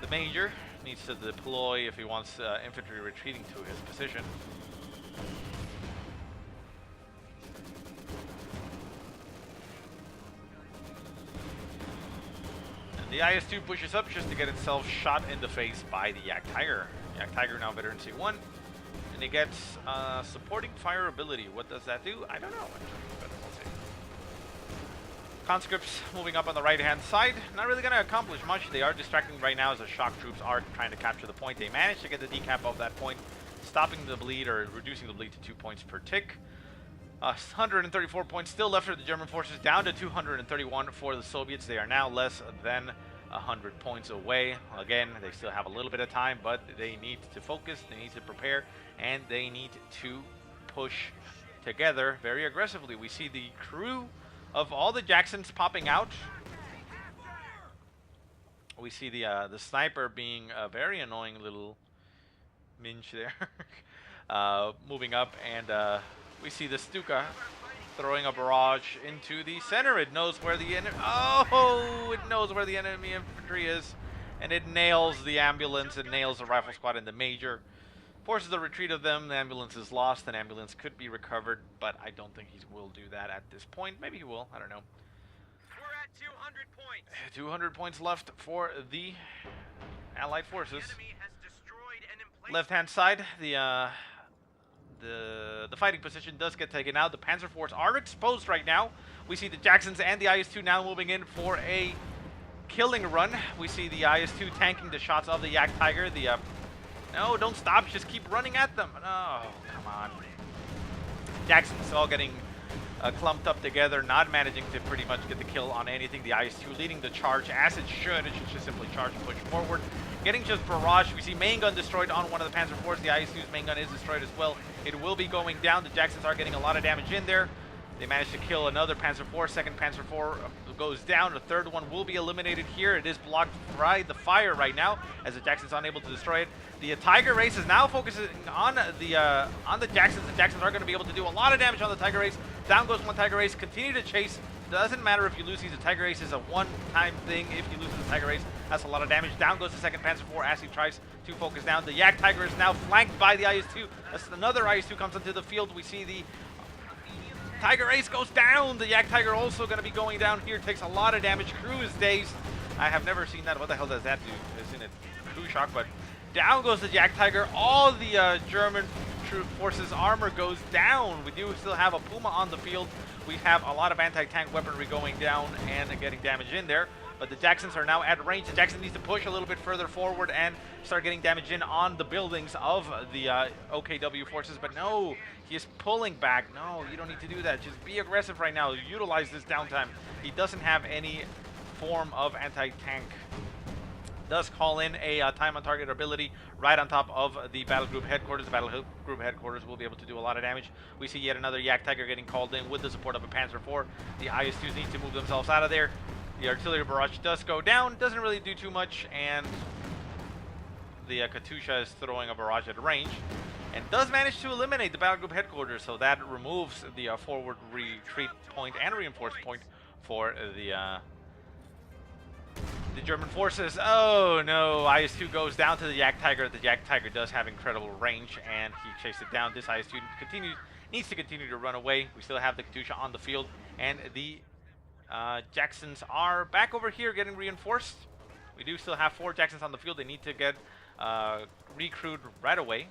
The Major needs to deploy if he wants infantry retreating to his position. And the IS-2 pushes up just to get itself shot in the face by the Jagdtiger. Jagdtiger now veteran C1. And he gets supporting fire ability. What does that do? I don't know. But we'll see. Conscripts moving up on the right-hand side. Not really going to accomplish much. They are distracting right now as the shock troops are trying to capture the point. They managed to get the decap of that point, stopping the bleed or reducing the bleed to 2 points per tick. 134 points still left for the German forces, down to 231 for the Soviets. They are now less than 100 points away. Again, they still have a little bit of time, but they need to focus, they need to prepare, and they need to push together very aggressively. We see the crew of all the Jacksons popping out. We see the sniper being a very annoying little minch there. Moving up, and we see the Stuka throwing a barrage into the center. It knows where the enemy... Oh! It knows where the enemy infantry is. And it nails the ambulance. It nails the rifle squad and the Major. Forces the retreat of them. The ambulance is lost. An ambulance could be recovered, but I don't think he will do that at this point. Maybe he will. I don't know. We're at 200 points. 200 points left for the Allied forces. The enemy has destroyed an emplacement. Left-hand side, the fighting position does get taken out. The Panzer IVs are exposed right now. We see the Jacksons and the IS-2 now moving in for a killing run. We see the IS-2 tanking the shots of the Jagdtiger. No, don't stop. Just keep running at them. No, come on. Jacksons all getting clumped up together, not managing to pretty much get the kill on anything. The IS-2 leading the charge as it should. It should just simply charge and push forward. Getting just barrage. We see main gun destroyed on one of the Panzer IVs. The IS-2's main gun is destroyed as well. It will be going down. The Jacksons are getting a lot of damage in there. They managed to kill another Panzer IV. Second Panzer IV goes down. The third one will be eliminated here. It is blocked by the fire right now as the Jacksons unable to destroy it. The Tiger Race is now focusing on the Jacksons. The Jacksons are going to be able to do a lot of damage on the Tiger Race. Down goes one Tiger Race. Continue to chase. Doesn't matter if you lose these. The Tiger Race is a one-time thing. If you lose the Tiger Race, that's a lot of damage. Down goes the second Panzer IV as he tries to focus down. The Jagdtiger is now flanked by the IS-2. As another IS-2 comes into the field, we see the Tiger Ace goes down. The Jagdtiger also going to be going down here. Takes a lot of damage. Crew is dazed. I have never seen that. What the hell does that do? I've seen it crew shock, but down goes the Jagdtiger. All the German troop forces armor goes down. We do still have a Puma on the field. We have a lot of anti-tank weaponry going down and getting damage in there. But the Jacksons are now at range. The Jackson needs to push a little bit further forward and start getting damage in on the buildings of the OKW forces. But no, he is pulling back. No, you don't need to do that. Just be aggressive right now. Utilize this downtime. He doesn't have any form of anti-tank. Does call in a time on target ability right on top of the battle group headquarters. The battle group headquarters will be able to do a lot of damage. We see yet another Jagdtiger getting called in with the support of a Panzer IV. The IS-2s need to move themselves out of there. The artillery barrage does go down, doesn't really do too much, and the Katusha is throwing a barrage at range and does manage to eliminate the battle group headquarters, so that removes the forward retreat point and reinforced point for the the German forces. Oh no, IS-2 goes down to the Jagdtiger. The Jagdtiger does have incredible range, and he chases it down. This IS-2 needs to continue to run away. We still have the Katusha on the field, and the Jacksons are back over here getting reinforced. We do still have 4 Jacksons on the field. They need to get recruited right away.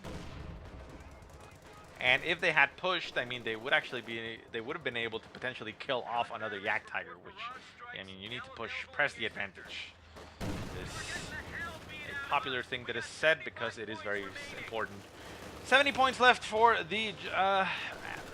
And if they had pushed, I mean, they would have been able to potentially kill off another Jagdtiger, which, I mean, you need to push, press the advantage. This is a popular thing that is said because it is very important. 70 points left for the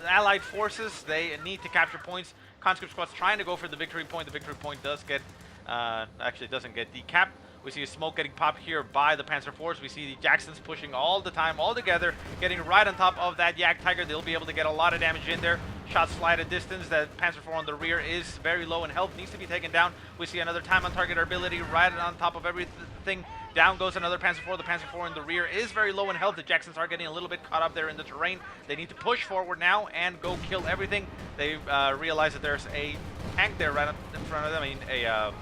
Allied forces. They need to capture points. Conscript squad's trying to go for the victory point. The victory point does get, actually doesn't get decapped. We see a smoke getting popped here by the Panzer Force. We see the Jacksons pushing all the time, all together, getting right on top of that Jagdtiger. They'll be able to get a lot of damage in there. Shots fly at a distance. That Panzer IV on the rear is very low in health, needs to be taken down. We see another time on target ability right on top of everything. Down goes another Panzer IV. The Panzer IV in the rear is very low in health. The Jacksons are getting a little bit caught up there in the terrain. They need to push forward now and go kill everything. They realize that there's a tank there right in front of them. I mean,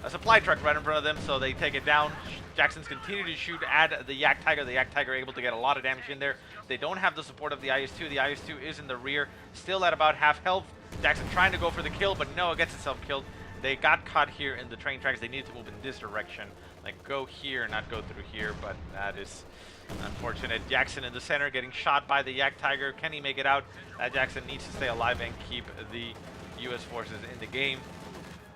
a supply truck right in front of them, so they take it down. Jacksons continue to shoot at the Jagdtiger. The Jagdtiger able to get a lot of damage in there. They don't have the support of the IS-2. The IS-2 is in the rear, still at about half health. Jackson trying to go for the kill, but no, it gets itself killed. They got caught here in the train tracks. They need to move in this direction, like go here, not go through here, but that is unfortunate. Jackson in the center getting shot by the Jagdtiger. Can he make it out? Jackson needs to stay alive and keep the U.S. forces in the game.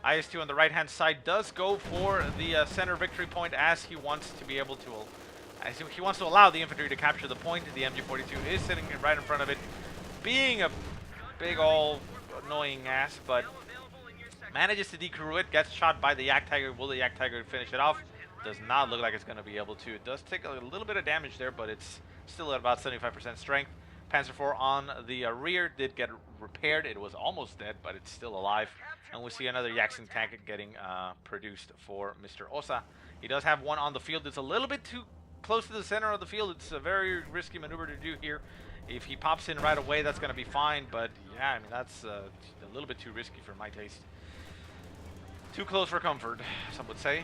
IS-2 on the right-hand side does go for the center victory point as he wants to be able to, he wants to allow the infantry to capture the point. The MG42 is sitting right in front of it, being a big ol' annoying ass, but manages to decrew it, gets shot by the Jagdtiger. Will the Jagdtiger finish it off? Does not look like it's going to be able to. It does take a little bit of damage there, but it's still at about 75% strength. Panzer IV on the rear did get repaired. It was almost dead, but it's still alive. And we see another Jackson tank getting produced for Mr.Osa. He does have one on the field. It's a little bit too close to the center of the field. It's a very risky maneuver to do here. If he pops in right away, that's going to be fine. But yeah, I mean, that's a little bit too risky for my taste. Too close for comfort, some would say.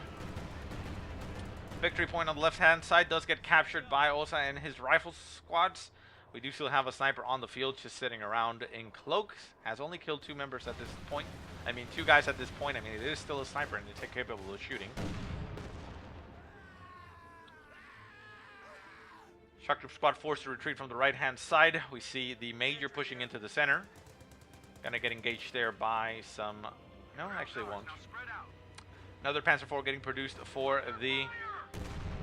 Victory point on the left-hand side does get captured by Osa and his rifle squads. We do still have a sniper on the field just sitting around in cloaks. Has only killed 2 members at this point. I mean, 2 guys at this point. I mean, it is still a sniper and it's capable of shooting. Shock Troop Squad forced to retreat from the right-hand side. We see the Major pushing into the center. Gonna get engaged there by some... No, actually won't. Another Panzer IV getting produced for the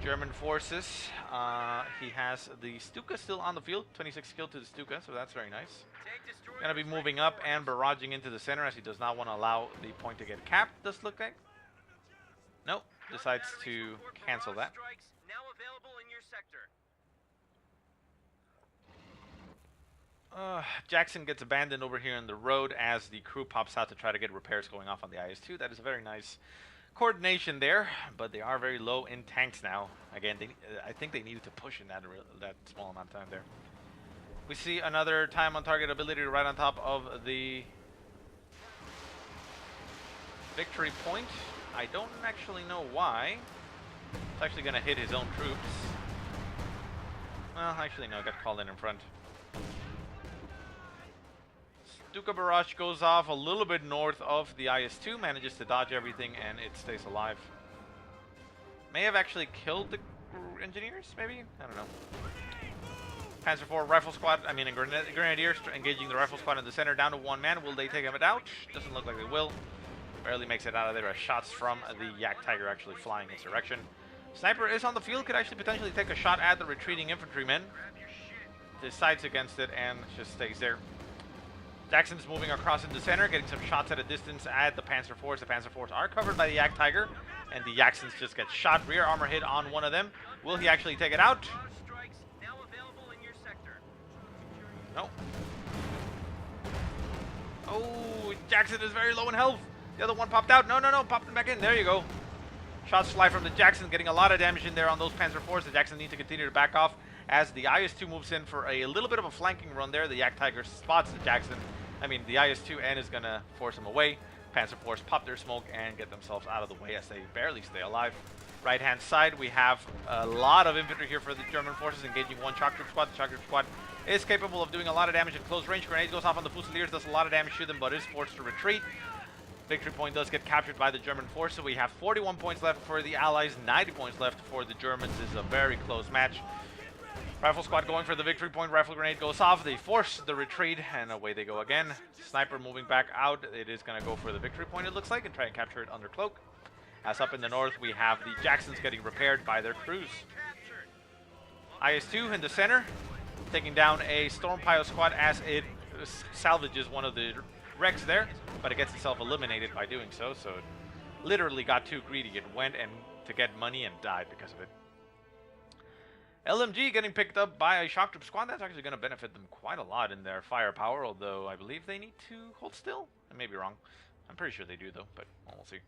German forces. He has the Stuka still on the field. 26 kill to the Stuka, so that's very nice. Gonna be moving up and barraging into the center as he does not want to allow the point to get capped, does look like. Nope, decides to cancel that. Jackson gets abandoned over here in the road as the crew pops out to try to get repairs going off on the IS-2. That is a very nice coordination there, but they are very low in tanks now. Again, I think they needed to push in that small amount of time there. We see another time on target ability right on top of the victory point. I don't actually know why. It's actually going to hit his own troops. Well, actually no, got called in front. Stuka barrage goes off a little bit north of the IS-2, manages to dodge everything, and it stays alive. May have actually killed the engineers, maybe? I don't know. Panzer IV rifle squad, Grenadiers engaging the rifle squad in the center, down to 1 man. Will they take him out? Doesn't look like they will. Barely makes it out of there. Shots from the Jagdtiger actually flying its direction. Sniper is on the field, could actually potentially take a shot at the retreating infantrymen. Decides against it and just stays there. Jackson's moving across in the center, getting some shots at a distance at the Panzer IVs. The Panzer IVs are covered by the Jagdtiger, and the Jacksons just get shot. Rear armor hit on one of them. Will he actually take it out? No. Oh, Jackson is very low in health. The other one popped out. No, popped him back in. There you go. Shots fly from the Jackson, getting a lot of damage in there on those Panzer IVs. The Jackson need to continue to back off as the IS-2 moves in for a little bit of a flanking run there. The Jagdtiger spots the Jackson. The IS-2 and is going to force him away. Panzer Force pop their smoke and get themselves out of the way as they barely stay alive. Right-hand side, we have a lot of infantry here for the German forces engaging one shock troop squad. The shock troop squad is capable of doing a lot of damage at close range. Grenade goes off on the Fusiliers, does a lot of damage to them, but is forced to retreat. Victory point does get captured by the German force, so we have 41 points left for the Allies, 90 points left for the Germans. This is a very close match. Rifle squad going for the victory point. Rifle grenade goes off. They force the retreat, and away they go again. Sniper moving back out. It is going to go for the victory point, it looks like, and try and capture it under cloak. As up in the north, we have the Jacksons getting repaired by their crews. IS-2 in the center, taking down a Stormpile squad as it salvages one of the wrecks there, but it gets itself eliminated by doing so. So it literally got too greedy. It went and to get money and died because of it. LMG getting picked up by a shock troop squad. That's actually going to benefit them quite a lot in their firepower, although I believe they need to hold still. I may be wrong. I'm pretty sure they do, though, but we'll see.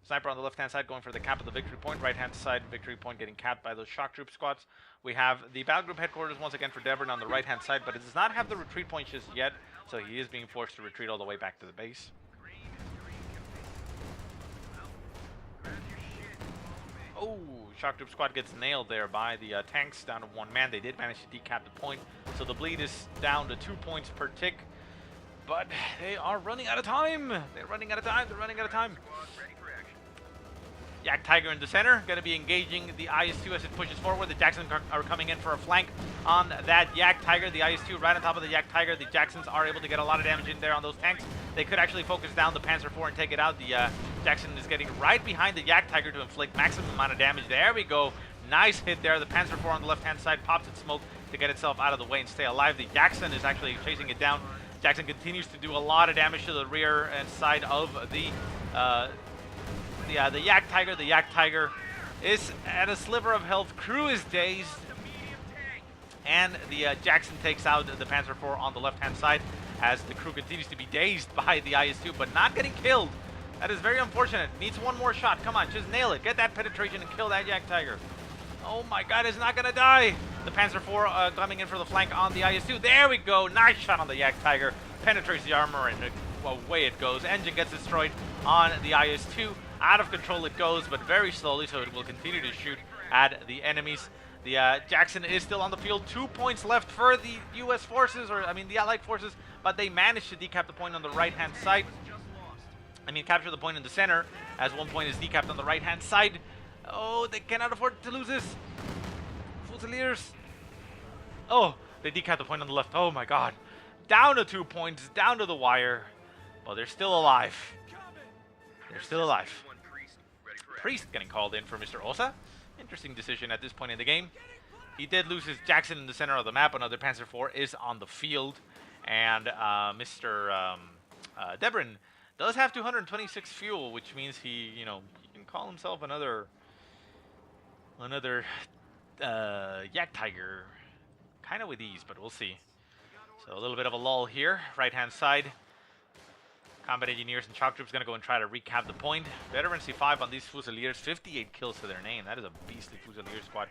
Sniper on the left-hand side going for the cap of the victory point. Right-hand side victory point getting capped by those shock troop squads. We have the battle group headquarters once again for Drebin on the right-hand side, but it does not have the retreat point just yet, so he is being forced to retreat all the way back to the base. Oh, shock troop squad gets nailed there by the tanks down to one man. They did manage to decap the point, so the bleed is down to 2 points per tick. But they are running out of time. They're running out of time. They're running out of time. Jagdtiger in the center, going to be engaging the IS-2 as it pushes forward. The Jacksons are coming in for a flank on that Jagdtiger. The IS-2 right on top of the Jagdtiger. The Jacksons are able to get a lot of damage in there on those tanks. They could actually focus down the Panzer IV and take it out. The Jackson is getting right behind the Jagdtiger to inflict maximum amount of damage. There we go. Nice hit there. The Panzer IV on the left-hand side pops its smoke to get itself out of the way and stay alive. The Jackson is actually chasing it down. Jackson continues to do a lot of damage to the rear and side of the Jagdtiger. The Jagdtiger is at a sliver of health. Crew is dazed. And the Jackson takes out the Panzer IV on the left-hand side as the crew continues to be dazed by the IS-2, but not getting killed. That is very unfortunate. Needs one more shot. Come on, just nail it. Get that penetration and kill that Jagdtiger. Oh my god, it's not going to die. The Panzer IV coming in for the flank on the IS-2. There we go. Nice shot on the Jagdtiger. Penetrates the armor and away it goes. Engine gets destroyed on the IS-2. Out of control it goes, but very slowly, so it will continue to shoot at the enemies. The Jackson is still on the field. 2 points left for the U.S. forces, the Allied forces, but they managed to decap the point on the right-hand side. Capture the point in the center, as 1 point is decapped on the right-hand side. Oh, they cannot afford to lose this. Fusiliers. Oh, they decapped the point on the left. Oh my god. Down to 2 points, down to the wire. But they're still alive. They're still alive. Priest getting called in for Mr.Osa. Interesting decision at this point in the game. He did lose his Jackson in the center of the map. Another Panzer IV is on the field. And Mr. Drebin does have 226 fuel, which means he can call himself another Jagdtiger, kind of with ease, but we'll see. So a little bit of a lull here. Right-hand side. Combat engineers and shock troops going to go and try to recap the point. Veteran C5 on these Fusiliers. 58 kills to their name. That is a beastly Fusilier squad.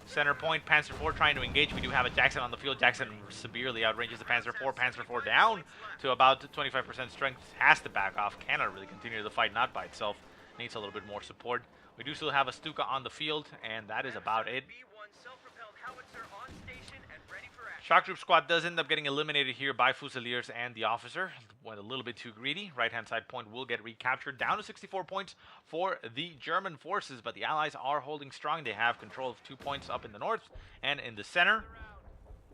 Center point, Panzer IV trying to engage. We do have a Jackson on the field. Jackson severely outranges the Panzer IV. Panzer IV down to about 25% strength. Has to back off. Cannot really continue the fight, not by itself. Needs a little bit more support. We do still have a Stuka on the field, and that is about it. Shock Troop Squad does end up getting eliminated here by Fusiliers and the officer. Went a little bit too greedy. Right-hand side point will get recaptured. Down to 64 points for the German forces, but the Allies are holding strong. They have control of 2 points up in the north and in the center.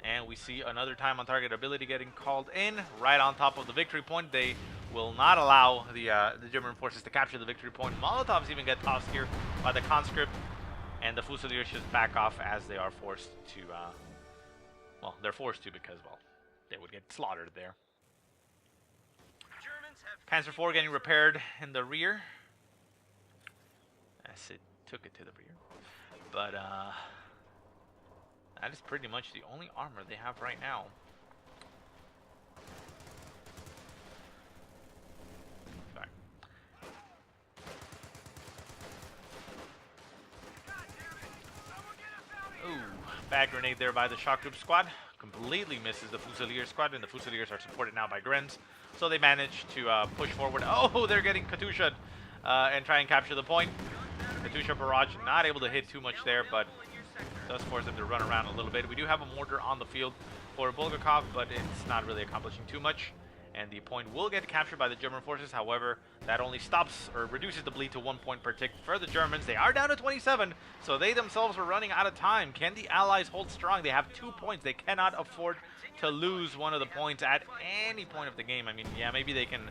And we see another time on target ability getting called in right on top of the victory point. They will not allow the German forces to capture the victory point. Molotovs even get tossed here by the conscript, and the Fusiliers just back off as they are forced to... well, they're forced to because, well, they would get slaughtered there. Panzer IV getting repaired in the rear. As it took it to the rear. But, that is pretty much the only armor they have right now. Sorry. Ooh, bad grenade there by the shock troop squad. completely misses the Fusilier squad, and the Fusiliers are supported now by Grens. So they manage to push forward. Oh, they're getting Katusha and try and capture the point. Katusha barrage not able to hit too much there, but does force them to run around a little bit. We do have a mortar on the field for Bulgakov, but it's not really accomplishing too much. And the point will get captured by the German forces. However, that only stops or reduces the bleed to 1 point per tick for the Germans. They are down to 27, so they themselves are running out of time. Can the Allies hold strong? They have 2 points. They cannot afford to lose one of the points at any point of the game. I mean, yeah, maybe they can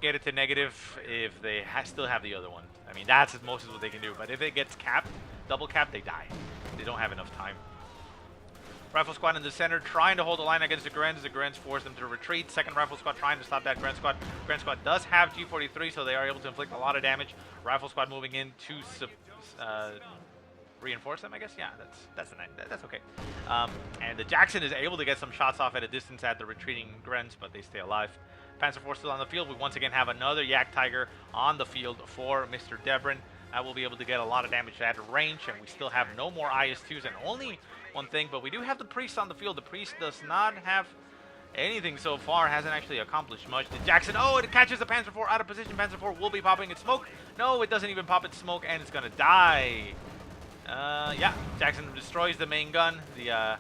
get it to negative if they still have the other one. I mean, that's most of what they can do. But if it gets capped, double capped, they die. They don't have enough time. Rifle squad in the center trying to hold the line against the Grens. The Grens force them to retreat. Second rifle squad trying to stop that Gren squad. Gren squad does have G43, so they are able to inflict a lot of damage. Rifle squad moving in to reinforce them, I guess. Yeah, that's okay. And the Jackson is able to get some shots off at a distance at the retreating Grens, but they stay alive. Panzer IV still on the field. We once again have another Jagdtiger on the field for Mr. Drebin. That will be able to get a lot of damage at range, and we still have no more IS-2s and only one thing, but we do have the Priest on the field. The Priest does not have anything so far, hasn't actually accomplished much. The Jackson, oh, it catches the Panzer IV out of position. Panzer IV will be popping its smoke. No, it doesn't even pop its smoke, and it's gonna die. Yeah, Jackson destroys the main gun. The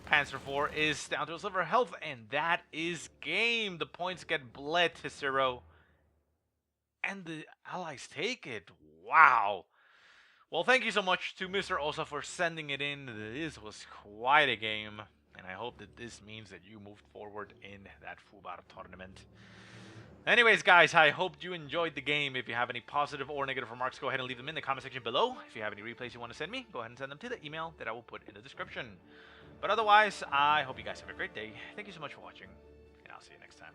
Panzer IV is down to a silver health, and that is game. The points get bled to 0, and the Allies take it. Wow. Well, thank you so much to Mr. Osa for sending it in. This was quite a game, and I hope that this means that you moved forward in that FUBAR tournament. Anyways, guys, I hope you enjoyed the game. If you have any positive or negative remarks, go ahead and leave them in the comment section below. If you have any replays you want to send me, go ahead and send them to the email that I will put in the description. But otherwise, I hope you guys have a great day. Thank you so much for watching, and I'll see you next time.